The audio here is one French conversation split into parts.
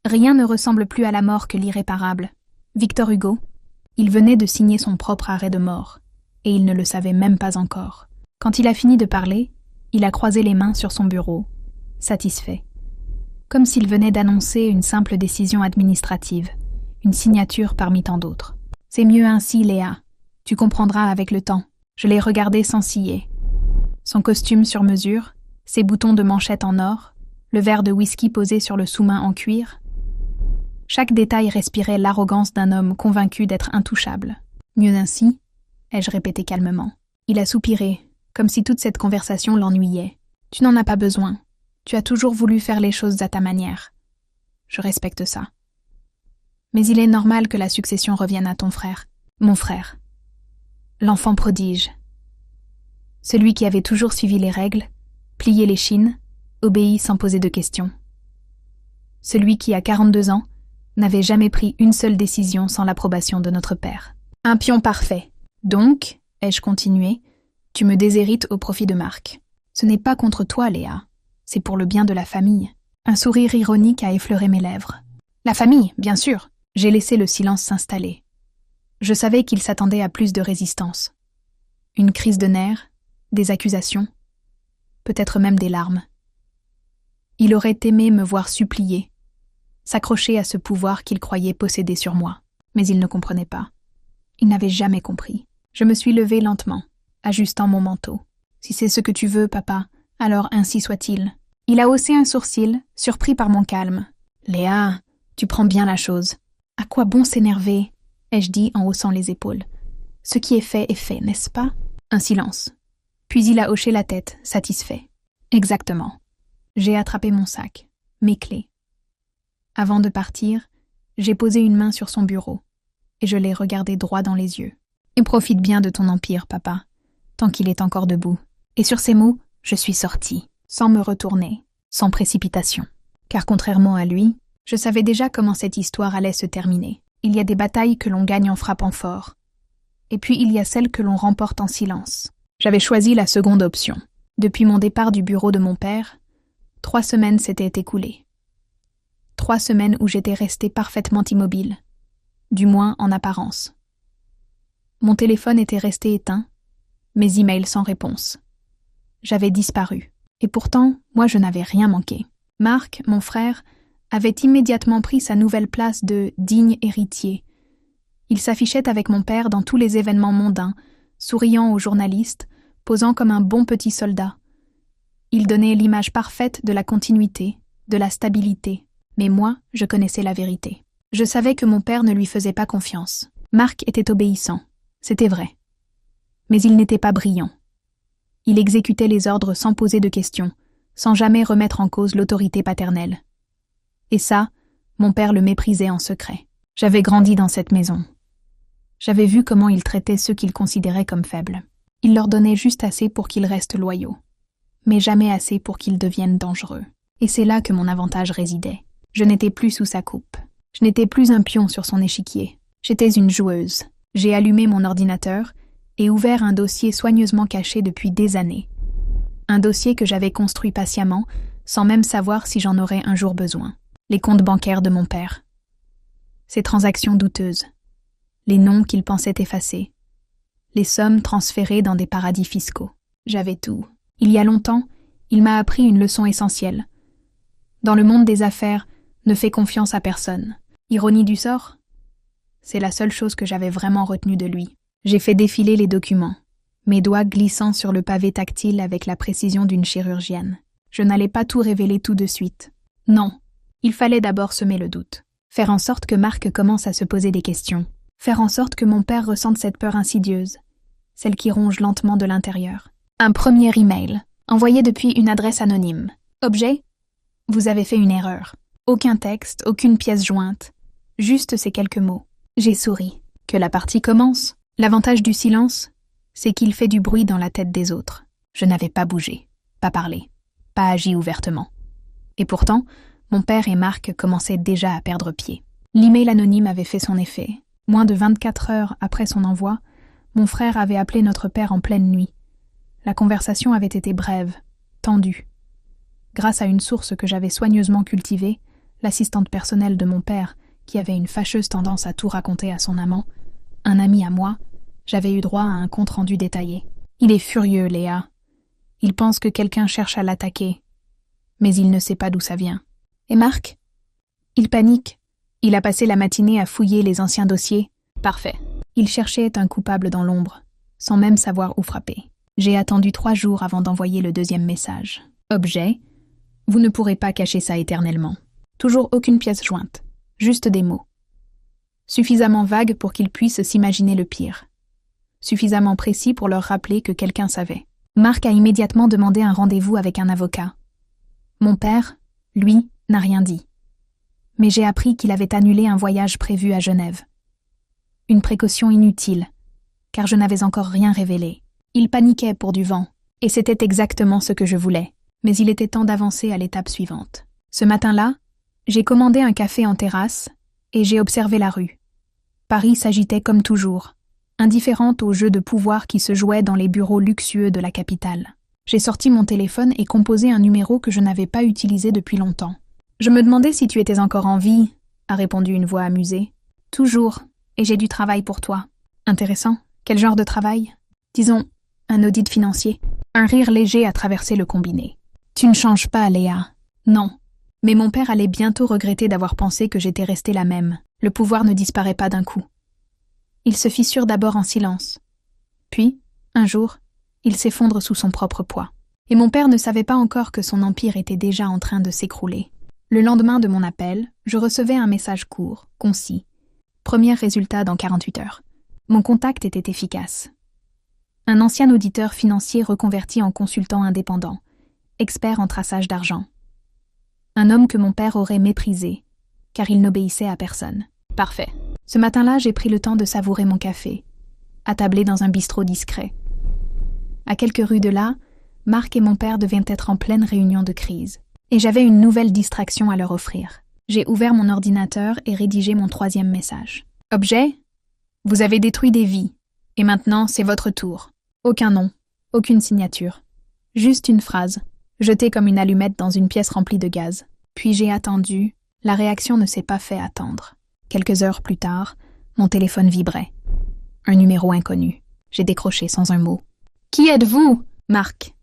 Rien ne ressemble plus à la mort que l'irréparable. Victor Hugo, il venait de signer son propre arrêt de mort, et il ne le savait même pas encore. Quand il a fini de parler, il a croisé les mains sur son bureau, satisfait. Comme s'il venait d'annoncer une simple décision administrative, une signature parmi tant d'autres. C'est mieux ainsi, Léa. Tu comprendras avec le temps. Je l'ai regardé sans ciller. Son costume sur mesure, ses boutons de manchette en or, le verre de whisky posé sur le sous-main en cuir. Chaque détail respirait l'arrogance d'un homme convaincu d'être intouchable. Mieux ainsi, ai-je répété calmement. Il a soupiré, comme si toute cette conversation l'ennuyait. Tu n'en as pas besoin. Tu as toujours voulu faire les choses à ta manière. Je respecte ça. Mais il est normal que la succession revienne à ton frère. Mon frère. L'enfant prodige. Celui qui avait toujours suivi les règles, plié les chines, obéi sans poser de questions. Celui qui, à 42 ans, n'avait jamais pris une seule décision sans l'approbation de notre père. Un pion parfait. Donc, ai-je continué, tu me déshérites au profit de Marc. Ce n'est pas contre toi, Léa. C'est pour le bien de la famille. Un sourire ironique a effleuré mes lèvres. La famille, bien sûr. J'ai laissé le silence s'installer. Je savais qu'il s'attendait à plus de résistance. Une crise de nerfs, des accusations, peut-être même des larmes. Il aurait aimé me voir supplier, s'accrocher à ce pouvoir qu'il croyait posséder sur moi. Mais il ne comprenait pas. Il n'avait jamais compris. Je me suis levée lentement, ajustant mon manteau. Si c'est ce que tu veux, papa, alors ainsi soit-il. Il a haussé un sourcil, surpris par mon calme. Léa, tu prends bien la chose. À quoi bon s'énerver, ai-je dit en haussant les épaules. Ce qui est fait, n'est-ce pas? Un silence. Puis il a hoché la tête, satisfait. Exactement. J'ai attrapé mon sac, mes clés. Avant de partir, j'ai posé une main sur son bureau, et je l'ai regardé droit dans les yeux. Et profite bien de ton empire, papa, tant qu'il est encore debout. Et sur ces mots, je suis sortie, sans me retourner, sans précipitation. Car contrairement à lui, je savais déjà comment cette histoire allait se terminer. Il y a des batailles que l'on gagne en frappant fort. Et puis il y a celles que l'on remporte en silence. J'avais choisi la seconde option. Depuis mon départ du bureau de mon père, 3 semaines s'étaient écoulées. 3 semaines où j'étais restée parfaitement immobile, du moins en apparence. Mon téléphone était resté éteint, mes emails sans réponse. J'avais disparu. Et pourtant, moi je n'avais rien manqué. Marc, mon frère, avait immédiatement pris sa nouvelle place de digne héritier. Il s'affichait avec mon père dans tous les événements mondains, souriant aux journalistes, posant comme un bon petit soldat. Il donnait l'image parfaite de la continuité, de la stabilité. Mais moi, je connaissais la vérité. Je savais que mon père ne lui faisait pas confiance. Marc était obéissant, c'était vrai. Mais il n'était pas brillant. Il exécutait les ordres sans poser de questions, sans jamais remettre en cause l'autorité paternelle. Et ça, mon père le méprisait en secret. J'avais grandi dans cette maison. J'avais vu comment il traitait ceux qu'il considérait comme faibles. Il leur donnait juste assez pour qu'ils restent loyaux, mais jamais assez pour qu'ils deviennent dangereux. Et c'est là que mon avantage résidait. Je n'étais plus sous sa coupe. Je n'étais plus un pion sur son échiquier. J'étais une joueuse. J'ai allumé mon ordinateur et ouvert un dossier soigneusement caché depuis des années. Un dossier que j'avais construit patiemment, sans même savoir si j'en aurais un jour besoin. Les comptes bancaires de mon père. Ses transactions douteuses. Les noms qu'il pensait effacer. Les sommes transférées dans des paradis fiscaux. J'avais tout. Il y a longtemps, il m'a appris une leçon essentielle. Dans le monde des affaires, ne fais confiance à personne. Ironie du sort? C'est la seule chose que j'avais vraiment retenue de lui. J'ai fait défiler les documents, mes doigts glissant sur le pavé tactile avec la précision d'une chirurgienne. Je n'allais pas tout révéler tout de suite. Non, il fallait d'abord semer le doute. Faire en sorte que Marc commence à se poser des questions. Faire en sorte que mon père ressente cette peur insidieuse, celle qui ronge lentement de l'intérieur. Un premier email, envoyé depuis une adresse anonyme. Objet? Vous avez fait une erreur. Aucun texte, aucune pièce jointe. Juste ces quelques mots. J'ai souri. Que la partie commence. L'avantage du silence, c'est qu'il fait du bruit dans la tête des autres. Je n'avais pas bougé, pas parlé, pas agi ouvertement. Et pourtant, mon père et Marc commençaient déjà à perdre pied. L'email anonyme avait fait son effet. Moins de 24 heures après son envoi, mon frère avait appelé notre père en pleine nuit. La conversation avait été brève, tendue. Grâce à une source que j'avais soigneusement cultivée, l'assistante personnelle de mon père, qui avait une fâcheuse tendance à tout raconter à son amant, un ami à moi, j'avais eu droit à un compte-rendu détaillé. Il est furieux, Léa. Il pense que quelqu'un cherche à l'attaquer, mais il ne sait pas d'où ça vient. Et Marc? Il panique. Il a passé la matinée à fouiller les anciens dossiers. Parfait. Il cherchait un coupable dans l'ombre, sans même savoir où frapper. J'ai attendu 3 jours avant d'envoyer le 2e message. Objet. Vous ne pourrez pas cacher ça éternellement. Toujours aucune pièce jointe. Juste des mots. Suffisamment vagues pour qu'ils puissent s'imaginer le pire. Suffisamment précis pour leur rappeler que quelqu'un savait. Marc a immédiatement demandé un rendez-vous avec un avocat. Mon père, lui, n'a rien dit. Mais j'ai appris qu'il avait annulé un voyage prévu à Genève. Une précaution inutile, car je n'avais encore rien révélé. Il paniquait pour du vent, et c'était exactement ce que je voulais. Mais il était temps d'avancer à l'étape suivante. Ce matin-là, j'ai commandé un café en terrasse, et j'ai observé la rue. Paris s'agitait comme toujours, indifférente au jeu de pouvoir qui se jouait dans les bureaux luxueux de la capitale. J'ai sorti mon téléphone et composé un numéro que je n'avais pas utilisé depuis longtemps. « Je me demandais si tu étais encore en vie », a répondu une voix amusée. « Toujours, et j'ai du travail pour toi. »« Intéressant. Quel genre de travail ?»« Disons, un audit financier. » Un rire léger a traversé le combiné. « Tu ne changes pas, Léa. »« Non. » Mais mon père allait bientôt regretter d'avoir pensé que j'étais restée la même. Le pouvoir ne disparaît pas d'un coup. Il se fissure d'abord en silence. Puis, un jour, il s'effondre sous son propre poids. Et mon père ne savait pas encore que son empire était déjà en train de s'écrouler. Le lendemain de mon appel, je recevais un message court, concis. Premier résultat dans 48 heures. Mon contact était efficace. Un ancien auditeur financier reconverti en consultant indépendant, expert en traçage d'argent. Un homme que mon père aurait méprisé, car il n'obéissait à personne. Parfait. Ce matin-là, j'ai pris le temps de savourer mon café, attablé dans un bistrot discret. À quelques rues de là, Marc et mon père devaient être en pleine réunion de crise. Et j'avais une nouvelle distraction à leur offrir. J'ai ouvert mon ordinateur et rédigé mon 3e message. Objet. Vous avez détruit des vies. Et maintenant, c'est votre tour. Aucun nom, aucune signature. Juste une phrase, jetée comme une allumette dans une pièce remplie de gaz. Puis j'ai attendu. La réaction ne s'est pas fait attendre. Quelques heures plus tard, mon téléphone vibrait. Un numéro inconnu. J'ai décroché sans un mot. « Qui êtes-vous » Marc.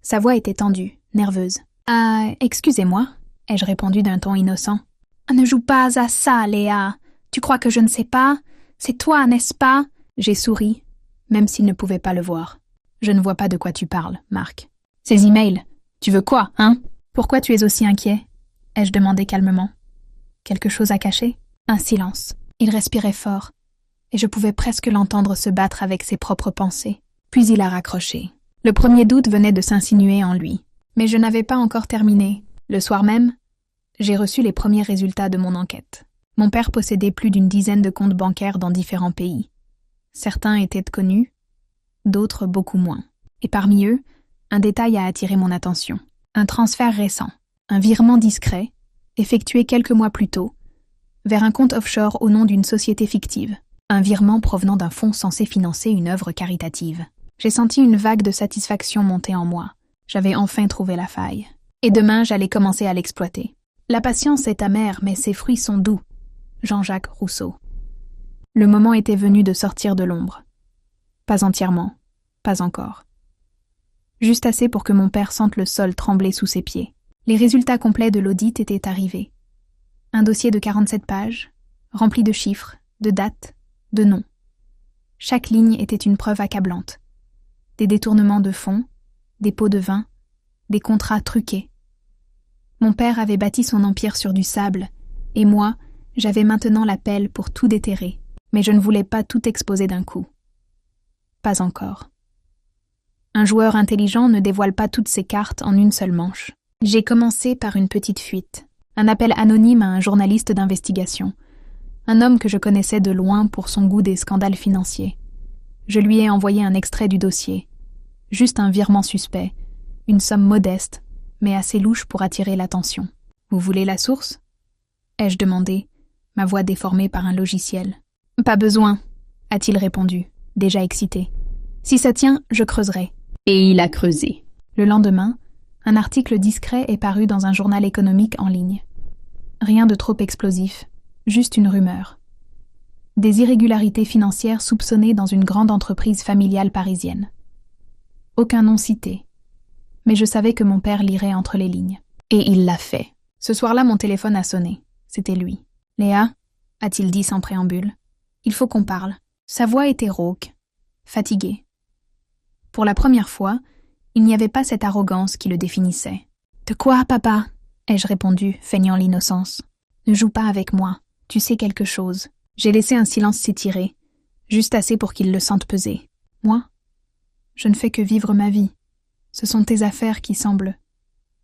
Sa voix était tendue, nerveuse. « Ah, excusez-moi » ai-je répondu d'un ton innocent. « Ne joue pas à ça, Léa. Tu crois que je ne sais pas? C'est toi, n'est-ce pas ?» J'ai souri, même s'il ne pouvait pas le voir. « Je ne vois pas de quoi tu parles, Marc. »« Ces emails, tu veux quoi, hein ?»« Pourquoi tu es aussi inquiet ?» ai-je demandé calmement. « Quelque chose à cacher ?» Un silence. Il respirait fort, et je pouvais presque l'entendre se battre avec ses propres pensées. Puis il a raccroché. Le premier doute venait de s'insinuer en lui. Mais je n'avais pas encore terminé. Le soir même, j'ai reçu les premiers résultats de mon enquête. Mon père possédait plus d'une dizaine de comptes bancaires dans différents pays. Certains étaient connus, d'autres beaucoup moins. Et parmi eux, un détail a attiré mon attention. Un transfert récent, un virement discret, effectué quelques mois plus tôt, vers un compte offshore au nom d'une société fictive. Un virement provenant d'un fonds censé financer une œuvre caritative. J'ai senti une vague de satisfaction monter en moi. J'avais enfin trouvé la faille. Et demain, j'allais commencer à l'exploiter. La patience est amère, mais ses fruits sont doux. Jean-Jacques Rousseau. Le moment était venu de sortir de l'ombre. Pas entièrement, pas encore. Juste assez pour que mon père sente le sol trembler sous ses pieds. Les résultats complets de l'audit étaient arrivés. Un dossier de 47 pages, rempli de chiffres, de dates, de noms. Chaque ligne était une preuve accablante. Des détournements de fonds, des pots de vin, des contrats truqués. Mon père avait bâti son empire sur du sable, et moi, j'avais maintenant la pelle pour tout déterrer, mais je ne voulais pas tout exposer d'un coup. Pas encore. Un joueur intelligent ne dévoile pas toutes ses cartes en une seule manche. J'ai commencé par une petite fuite, un appel anonyme à un journaliste d'investigation, un homme que je connaissais de loin pour son goût des scandales financiers. Je lui ai envoyé un extrait du dossier, juste un virement suspect, une somme modeste, mais assez louche pour attirer l'attention. « Vous voulez la source ?» ai-je demandé, ma voix déformée par un logiciel. « Pas besoin », a-t-il répondu, déjà excité. « Si ça tient, je creuserai. » Et il a creusé. Le lendemain, un article discret est paru dans un journal économique en ligne. Rien de trop explosif, juste une rumeur. Des irrégularités financières soupçonnées dans une grande entreprise familiale parisienne. Aucun nom cité. Mais je savais que mon père lirait entre les lignes. Et il l'a fait. Ce soir-là, mon téléphone a sonné. C'était lui. « Léa ?» a-t-il dit sans préambule. « Il faut qu'on parle. » Sa voix était rauque, fatiguée. Pour la première fois, il n'y avait pas cette arrogance qui le définissait. « De quoi, papa ?» ai-je répondu, feignant l'innocence. « Ne joue pas avec moi. Tu sais quelque chose. » J'ai laissé un silence s'étirer, juste assez pour qu'il le sente peser. « Moi ? Je ne fais que vivre ma vie. Ce sont tes affaires qui semblent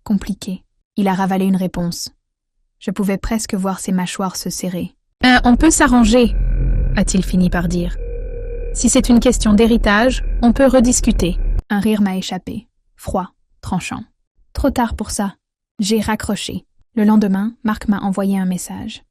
compliquées. » Il a ravalé une réponse. Je pouvais presque voir ses mâchoires se serrer. « On peut s'arranger, » a-t-il fini par dire. « Si c'est une question d'héritage, on peut rediscuter. » Un rire m'a échappé, froid, tranchant. Trop tard pour ça. J'ai raccroché. Le lendemain, Marc m'a envoyé un message.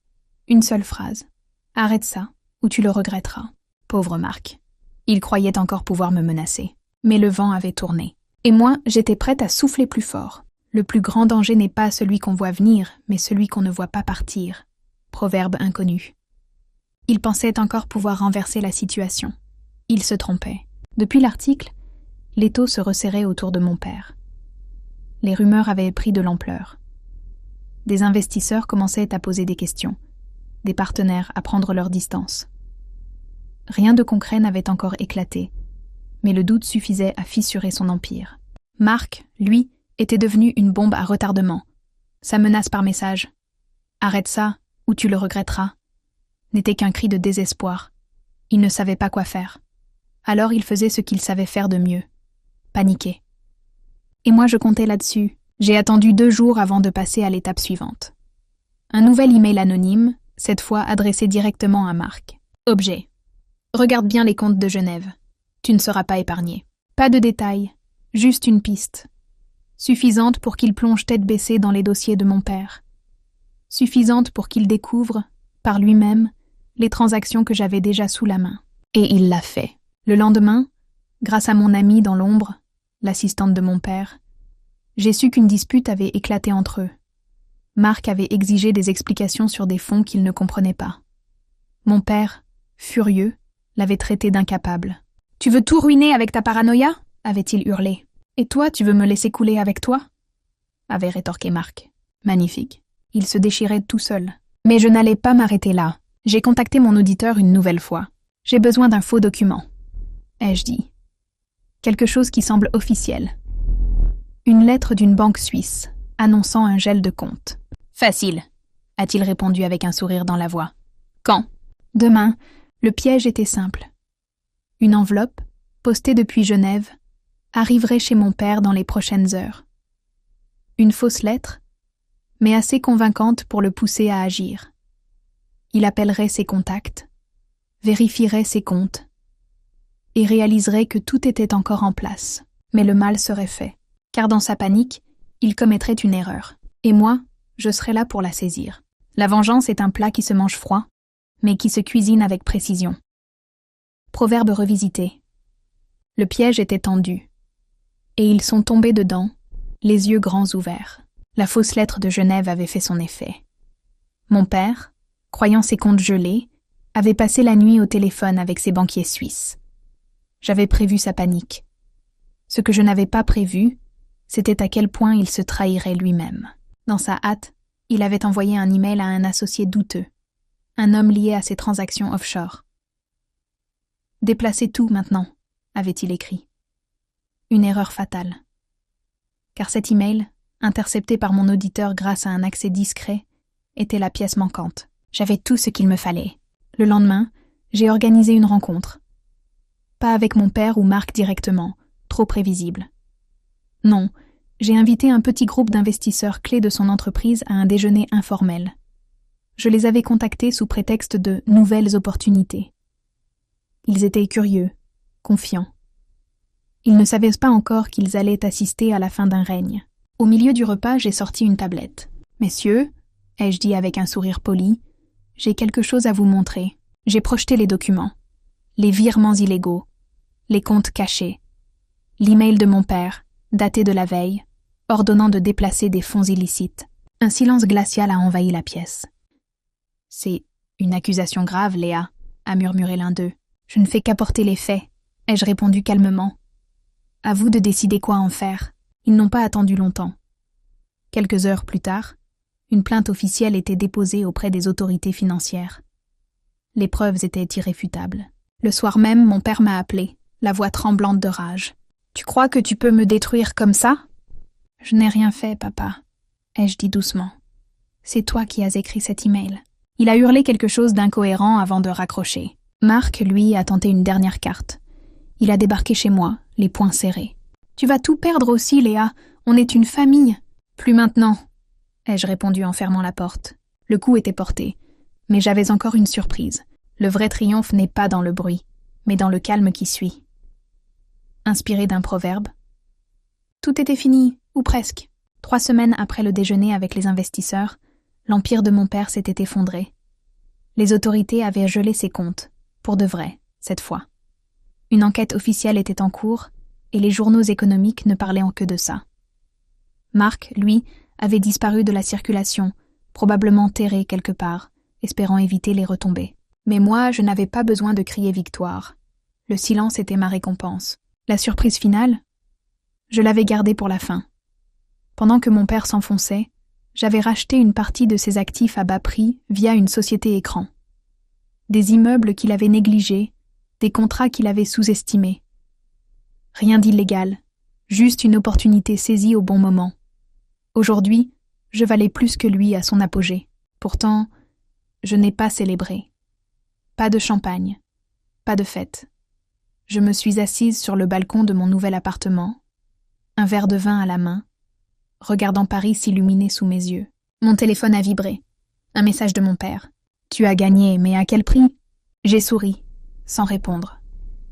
Une seule phrase. « Arrête ça, ou tu le regretteras. » Pauvre Marc. Il croyait encore pouvoir me menacer. Mais le vent avait tourné. Et moi, j'étais prête à souffler plus fort. Le plus grand danger n'est pas celui qu'on voit venir, mais celui qu'on ne voit pas partir. Proverbe inconnu. Il pensait encore pouvoir renverser la situation. Il se trompait. Depuis l'article, l'étau se resserrait autour de mon père. Les rumeurs avaient pris de l'ampleur. Des investisseurs commençaient à poser des questions, des partenaires à prendre leur distance. Rien de concret n'avait encore éclaté, mais le doute suffisait à fissurer son empire. Marc, lui, était devenu une bombe à retardement. Sa menace par message « Arrête ça, ou tu le regretteras » n'était qu'un cri de désespoir. Il ne savait pas quoi faire. Alors il faisait ce qu'il savait faire de mieux. Paniquer. Et moi je comptais là-dessus. J'ai attendu 2 jours avant de passer à l'étape suivante. Un nouvel email anonyme, cette fois adressé directement à Marc. Objet. Regarde bien les comptes de Genève. Tu ne seras pas épargné. Pas de détails, juste une piste. Suffisante pour qu'il plonge tête baissée dans les dossiers de mon père. Suffisante pour qu'il découvre, par lui-même, les transactions que j'avais déjà sous la main. Et il l'a fait. Le lendemain, grâce à mon amie dans l'ombre, l'assistante de mon père, j'ai su qu'une dispute avait éclaté entre eux. Marc avait exigé des explications sur des fonds qu'il ne comprenait pas. Mon père, furieux, l'avait traité d'incapable. « Tu veux tout ruiner avec ta paranoïa ?» avait-il hurlé. « Et toi, tu veux me laisser couler avec toi ?» avait rétorqué Marc. Magnifique. Il se déchirait tout seul. Mais je n'allais pas m'arrêter là. J'ai contacté mon auditeur une nouvelle fois. « J'ai besoin d'un faux document. » ai-je dit. Quelque chose qui semble officiel. Une lettre d'une banque suisse, annonçant un gel de compte. « Facile, » a-t-il répondu avec un sourire dans la voix. « Quand ?»« Demain. » Le piège était simple. Une enveloppe, postée depuis Genève, arriverait chez mon père dans les prochaines heures. Une fausse lettre, mais assez convaincante pour le pousser à agir. Il appellerait ses contacts, vérifierait ses comptes, et réaliserait que tout était encore en place. Mais le mal serait fait, car dans sa panique, il commettrait une erreur. Et moi, je serais là pour la saisir. La vengeance est un plat qui se mange froid, mais qui se cuisine avec précision. Proverbe revisité. Le piège était tendu, et ils sont tombés dedans, les yeux grands ouverts. La fausse lettre de Genève avait fait son effet. Mon père, croyant ses comptes gelés, avait passé la nuit au téléphone avec ses banquiers suisses. J'avais prévu sa panique. Ce que je n'avais pas prévu, c'était à quel point il se trahirait lui-même. Dans sa hâte, il avait envoyé un email à un associé douteux, un homme lié à ses transactions offshore. « Déplacez tout maintenant », avait-il écrit. Une erreur fatale. Car cet email, intercepté par mon auditeur grâce à un accès discret, était la pièce manquante. J'avais tout ce qu'il me fallait. Le lendemain, j'ai organisé une rencontre. Pas avec mon père ou Marc directement, trop prévisible. Non, j'ai invité un petit groupe d'investisseurs clés de son entreprise à un déjeuner informel. Je les avais contactés sous prétexte de nouvelles opportunités. Ils étaient curieux, confiants. Ils ne savaient pas encore qu'ils allaient assister à la fin d'un règne. Au milieu du repas, j'ai sorti une tablette. « Messieurs, » ai-je dit avec un sourire poli, « j'ai quelque chose à vous montrer. » J'ai projeté les documents, les virements illégaux, les comptes cachés, l'email de mon père, daté de la veille, ordonnant de déplacer des fonds illicites. Un silence glacial a envahi la pièce. « C'est une accusation grave, Léa, » a murmuré l'un d'eux. « Je ne fais qu'apporter les faits, » ai-je répondu calmement. « À vous de décider quoi en faire. » Ils n'ont pas attendu longtemps. Quelques heures plus tard, une plainte officielle était déposée auprès des autorités financières. Les preuves étaient irréfutables. Le soir même, mon père m'a appelé, la voix tremblante de rage. « Tu crois que tu peux me détruire comme ça ?»« Je n'ai rien fait, papa, » ai-je dit doucement. « C'est toi qui as écrit cet email. » Il a hurlé quelque chose d'incohérent avant de raccrocher. Marc, lui, a tenté une dernière carte. Il a débarqué chez moi, les poings serrés. « Tu vas tout perdre aussi, Léa. On est une famille. »« Plus maintenant, » ai-je répondu en fermant la porte. Le coup était porté, mais j'avais encore une surprise. Le vrai triomphe n'est pas dans le bruit, mais dans le calme qui suit. Inspiré d'un proverbe, tout était fini, ou presque. 3 semaines après le déjeuner avec les investisseurs, l'empire de mon père s'était effondré. Les autorités avaient gelé ses comptes, pour de vrai, cette fois. Une enquête officielle était en cours, et les journaux économiques ne parlaient que de ça. Marc, lui, avait disparu de la circulation, probablement terré quelque part, espérant éviter les retombées. Mais moi, je n'avais pas besoin de crier victoire. Le silence était ma récompense. La surprise finale, je l'avais gardée pour la fin. Pendant que mon père s'enfonçait, j'avais racheté une partie de ses actifs à bas prix via une société écran. Des immeubles qu'il avait négligés, des contrats qu'il avait sous-estimés. Rien d'illégal, juste une opportunité saisie au bon moment. Aujourd'hui, je valais plus que lui à son apogée. Pourtant, je n'ai pas célébré. Pas de champagne, pas de fête. Je me suis assise sur le balcon de mon nouvel appartement, un verre de vin à la main, regardant Paris s'illuminer sous mes yeux. Mon téléphone a vibré. Un message de mon père. « Tu as gagné, mais à quel prix ?» J'ai souri, sans répondre.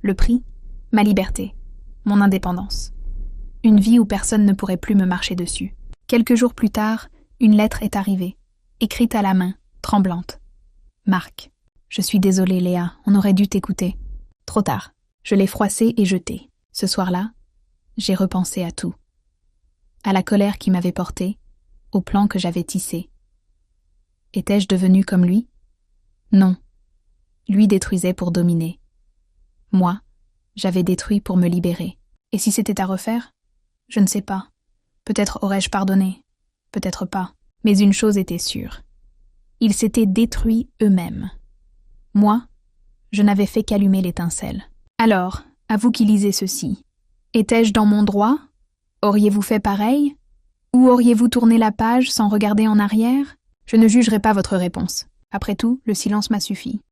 Le prix ? Ma liberté, mon indépendance. Une vie où personne ne pourrait plus me marcher dessus. Quelques jours plus tard, une lettre est arrivée, écrite à la main, tremblante. « Marc, je suis désolée, Léa, on aurait dû t'écouter. » Trop tard. Je l'ai froissée et jetée. Ce soir-là, j'ai repensé à tout. À la colère qui m'avait portée, au plan que j'avais tissé. Étais-je devenue comme lui ? Non. Lui détruisait pour dominer. Moi, j'avais détruit pour me libérer. Et si c'était à refaire ? Je ne sais pas. Peut-être aurais-je pardonné. Peut-être pas. Mais une chose était sûre. Ils s'étaient détruits eux-mêmes. Moi, je n'avais fait qu'allumer l'étincelle. Alors, à vous qui lisez ceci, étais-je dans mon droit ? Auriez-vous fait pareil ? Ou auriez-vous tourné la page sans regarder en arrière ? Je ne jugerai pas votre réponse. Après tout, le silence m'a suffi.